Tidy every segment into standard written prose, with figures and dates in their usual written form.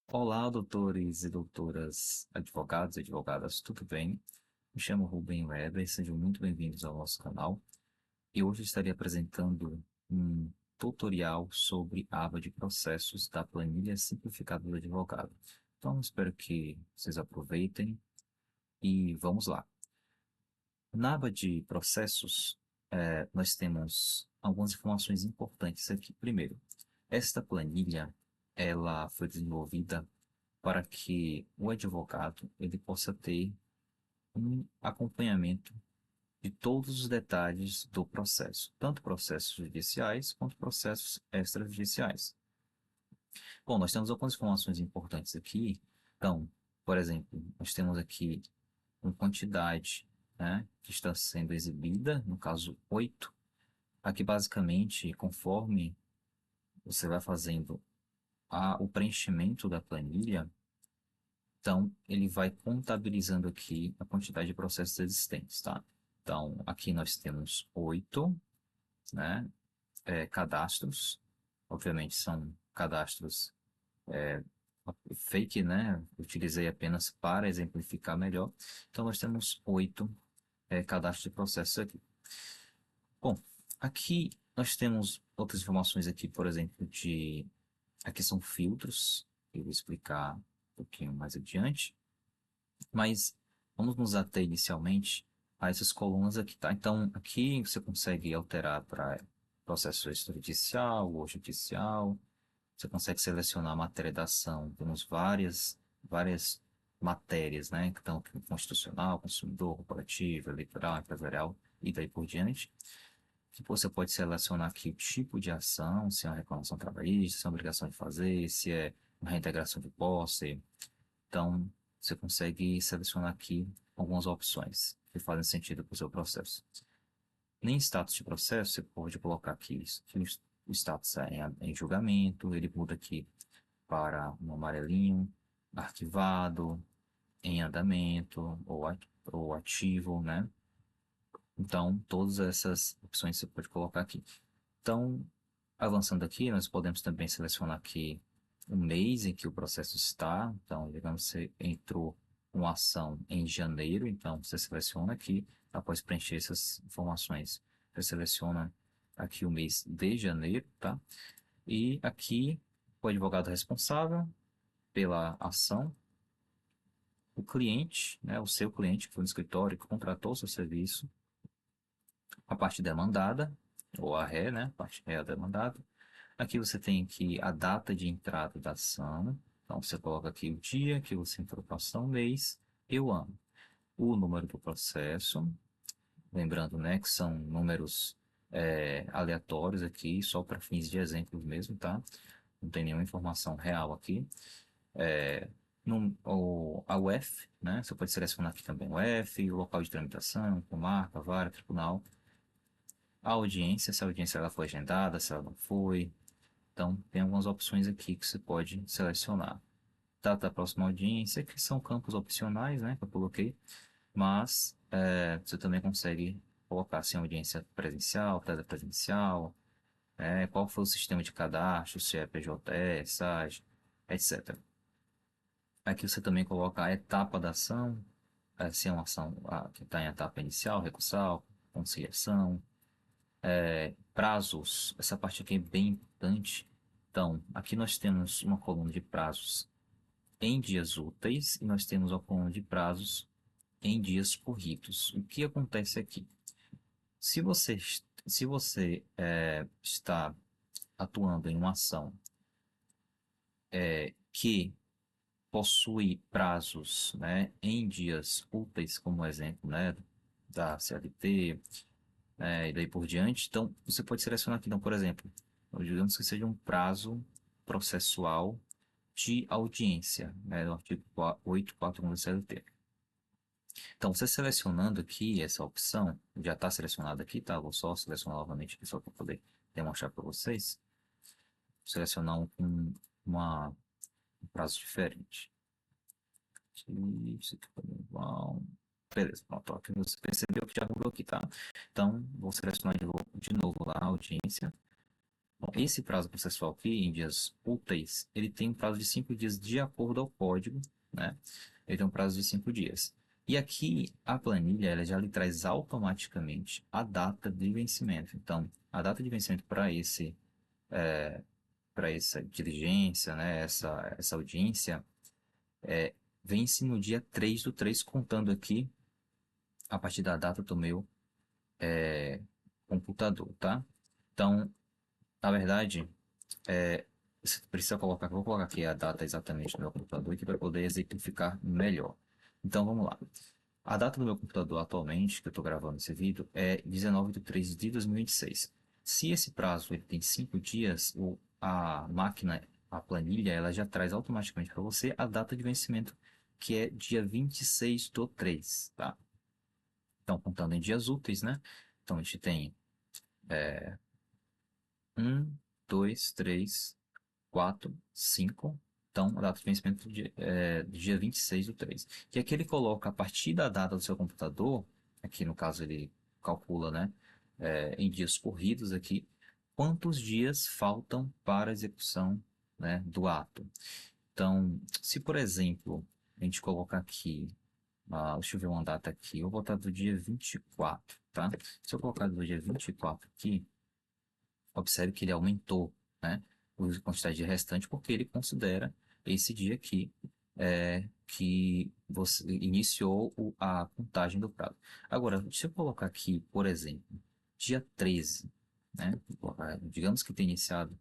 Olá, doutores e doutoras, advogados e advogadas, tudo bem? Me chamo Rubem Weber, sejam muito bem-vindos ao nosso canal. E hoje estarei apresentando um tutorial sobre a aba de processos da planilha simplificada do advogado. Então, espero que vocês aproveitem e vamos lá. Na aba de processos, nós temos algumas informações importantes aqui. Primeiro, esta planilha ela foi desenvolvida para que o advogado ele possa ter um acompanhamento de todos os detalhes do processo, tanto processos judiciais quanto processos extrajudiciais. Bom, nós temos algumas informações importantes aqui. Então, por exemplo, nós temos aqui uma quantidade, né, que está sendo exibida, no caso 8. Aqui, basicamente, conforme você vai fazendo o preenchimento da planilha, então, ele vai contabilizando aqui a quantidade de processos existentes, tá? Então, aqui nós temos 8, né, cadastros. Obviamente, são cadastros fake, né? Utilizei apenas para exemplificar melhor. Então, nós temos 8 cadastros de processos aqui. Bom, aqui nós temos outras informações aqui, por exemplo, aqui são filtros, eu vou explicar um pouquinho mais adiante. Mas vamos nos ater inicialmente a essas colunas aqui, tá? Então, aqui você consegue alterar para processo extrajudicial ou judicial. Você consegue selecionar a matéria da ação. Temos várias matérias, né? Que estão aqui, constitucional, consumidor, corporativo, eleitoral, empresarial e daí por diante. Que você pode selecionar aqui o tipo de ação, se é uma reclamação trabalhista, se é uma obrigação de fazer, se é uma reintegração de posse. Então, você consegue selecionar aqui algumas opções que fazem sentido para o seu processo. Nem status de processo, você pode colocar aqui que o status é em julgamento, ele muda aqui para um amarelinho, arquivado, em andamento ou ativo, né? Então, todas essas opções você pode colocar aqui. Então, avançando aqui, nós podemos também selecionar aqui o mês em que o processo está. Então, digamos que você entrou uma ação em janeiro, então você seleciona aqui, após preencher essas informações, você seleciona aqui o mês de janeiro, tá? E aqui o advogado responsável pela ação, o cliente, né, o seu cliente que foi no escritório que contratou o seu serviço, a parte demandada, ou a ré, né, a parte ré demandada. Aqui você tem aqui a data de entrada da ação. Então você coloca aqui o dia que você entrou para a ação, mês e o ano. O número do processo, lembrando, né, que são números aleatórios aqui, só para fins de exemplos mesmo, tá? Não tem nenhuma informação real aqui. A UF, né? Você pode selecionar aqui também o F, o local de tramitação, comarca, vara, tribunal. A audiência, se a audiência ela foi agendada, se ela não foi. Então, tem algumas opções aqui que você pode selecionar. Data da próxima audiência, que são campos opcionais, né, que eu coloquei, mas você também consegue colocar assim, audiência presencial, telepresencial, qual foi o sistema de cadastro, se é PJE, SAG, etc. Aqui você também coloca a etapa da ação, se é uma ação que está em etapa inicial, recursal, conciliação, prazos, essa parte aqui é bem importante. Então, aqui nós temos uma coluna de prazos em dias úteis e nós temos uma coluna de prazos em dias corridos. O que acontece aqui? Se você está atuando em uma ação que possui prazos, né, em dias úteis, como exemplo, né, da CLT, e daí por diante, então você pode selecionar aqui, então, por exemplo, digamos que seja um prazo processual de audiência, né, do artigo 841 do CLT. Então, você selecionando aqui essa opção, já está selecionada aqui, tá? Vou só selecionar novamente aqui só para poder demonstrar para vocês. Selecionar um prazo diferente. Isso aqui também igual. Beleza, pronto. Ó, você percebeu que já mudou aqui, tá? Então, vou selecionar de novo lá a audiência. Bom, esse prazo processual aqui, em dias úteis, ele tem um prazo de 5 dias de acordo ao código, né? Ele tem um prazo de 5 dias. E aqui, a planilha, ela já lhe traz automaticamente a data de vencimento. Então, a data de vencimento para essa diligência, né? Essa audiência, vence no dia 3/3, contando aqui a partir da data do meu computador, tá? Então, na verdade, você precisa colocar, vou colocar aqui a data exatamente no meu computador aqui para poder exemplificar melhor. Então, vamos lá. A data do meu computador atualmente, que eu estou gravando esse vídeo, é 19/3/2026. Se esse prazo ele tem 5 dias, a máquina, a planilha, ela já traz automaticamente para você a data de vencimento, que é dia 26/3, tá? Então, contando em dias úteis, né? Então, a gente tem 1, 2, 3, 4, 5. Então, a data de vencimento do dia 26/3. E aqui ele coloca a partir da data do seu computador, aqui no caso ele calcula, né, em dias corridos aqui, quantos dias faltam para a execução, né, do ato. Então, se por exemplo, a gente colocar aqui, deixa eu ver uma data aqui, eu vou botar do dia 24, tá? Se eu colocar do dia 24 aqui, observe que ele aumentou, né, a quantidade de restante porque ele considera esse dia aqui que você iniciou a contagem do prazo. Agora, se eu colocar aqui, por exemplo, dia 13, né, digamos que tenha iniciado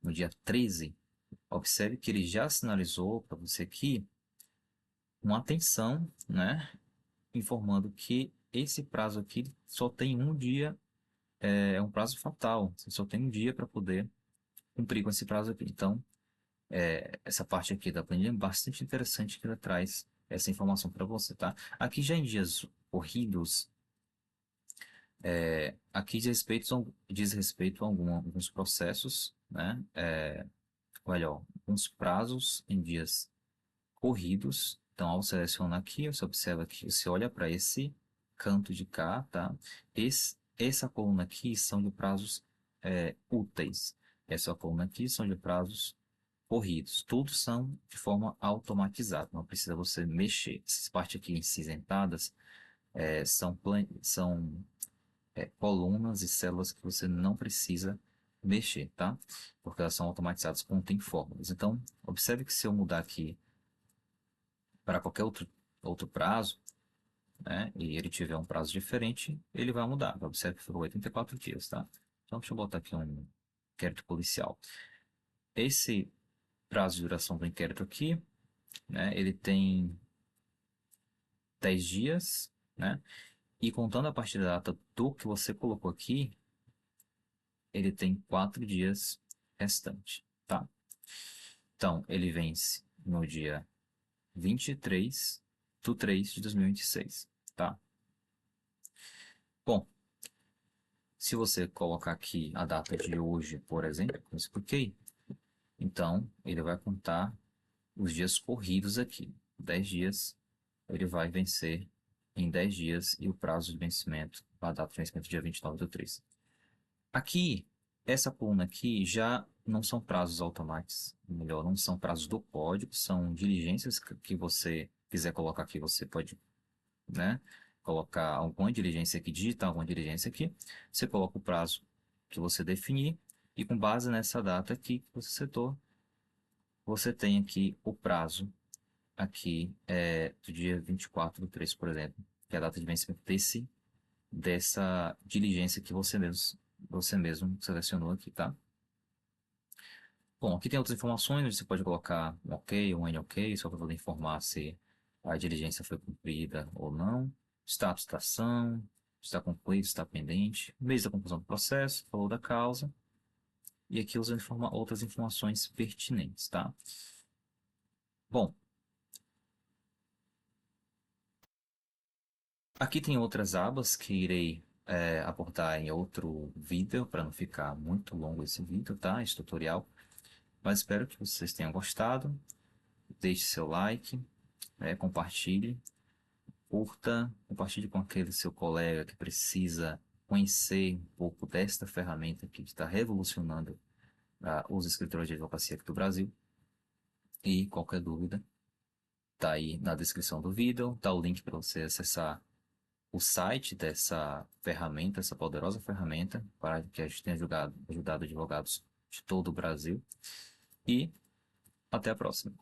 no dia 13, observe que ele já sinalizou para você aqui uma atenção, né, informando que esse prazo aqui só tem um dia, é um prazo fatal, você só tem um dia para poder cumprir com esse prazo aqui. Então, essa parte aqui da planilha é bastante interessante que ela traz essa informação para você, tá? Aqui já em dias corridos, aqui diz respeito a alguns processos, né? Melhor, alguns prazos em dias corridos. Então, ao selecionar aqui, você observa que você olha para esse canto de cá, tá? Essa coluna aqui são de prazos úteis. Essa coluna aqui são de prazos corridos. Todos são de forma automatizada, não precisa você mexer. Essas partes aqui cinzentadas são colunas e células que você não precisa mexer, tá? Porque elas são automatizadas, contêm fórmulas. Então, observe que se eu mudar aqui para qualquer outro prazo, né, e ele tiver um prazo diferente, ele vai mudar. Observe que foram 84 dias, tá? Então, deixa eu botar aqui um inquérito policial. Esse prazo de duração do inquérito aqui, né, ele tem 10 dias, né? E contando a partir da data do que você colocou aqui, ele tem 4 dias restante, tá? Então, ele vence no dia 23/3/2026, tá? Bom, se você colocar aqui a data de hoje, por exemplo, como eu expliquei, então ele vai contar os dias corridos aqui. 10 dias, ele vai vencer em 10 dias e o prazo de vencimento, a data de vencimento dia 29/3. Aqui, essa coluna aqui já não são prazos automáticos, melhor, não são prazos do código, são diligências que você quiser colocar aqui, você pode, né, colocar alguma diligência aqui, digitar alguma diligência aqui, você coloca o prazo que você definir e com base nessa data aqui que você setou, você tem aqui o prazo aqui do dia 24/3, por exemplo, que é a data de vencimento dessa diligência que você mesmo selecionou aqui, tá? Bom, aqui tem outras informações, você pode colocar um OK, um NOK, só para poder informar se a diligência foi cumprida ou não, status da ação, está concluído, está pendente, mês da conclusão do processo, valor da causa, e aqui outras informações pertinentes, tá? Bom, aqui tem outras abas que irei abordar em outro vídeo, para não ficar muito longo esse vídeo, tá? Esse tutorial. Mas espero que vocês tenham gostado. Deixe seu like, compartilhe, curta, compartilhe com aquele seu colega que precisa conhecer um pouco desta ferramenta que está revolucionando para os escritores de advocacia aqui do Brasil. E qualquer dúvida, tá aí na descrição do vídeo, tá o link para você acessar o site dessa ferramenta, essa poderosa ferramenta, para que a gente tenha ajudado advogados de todo o Brasil. E até a próxima.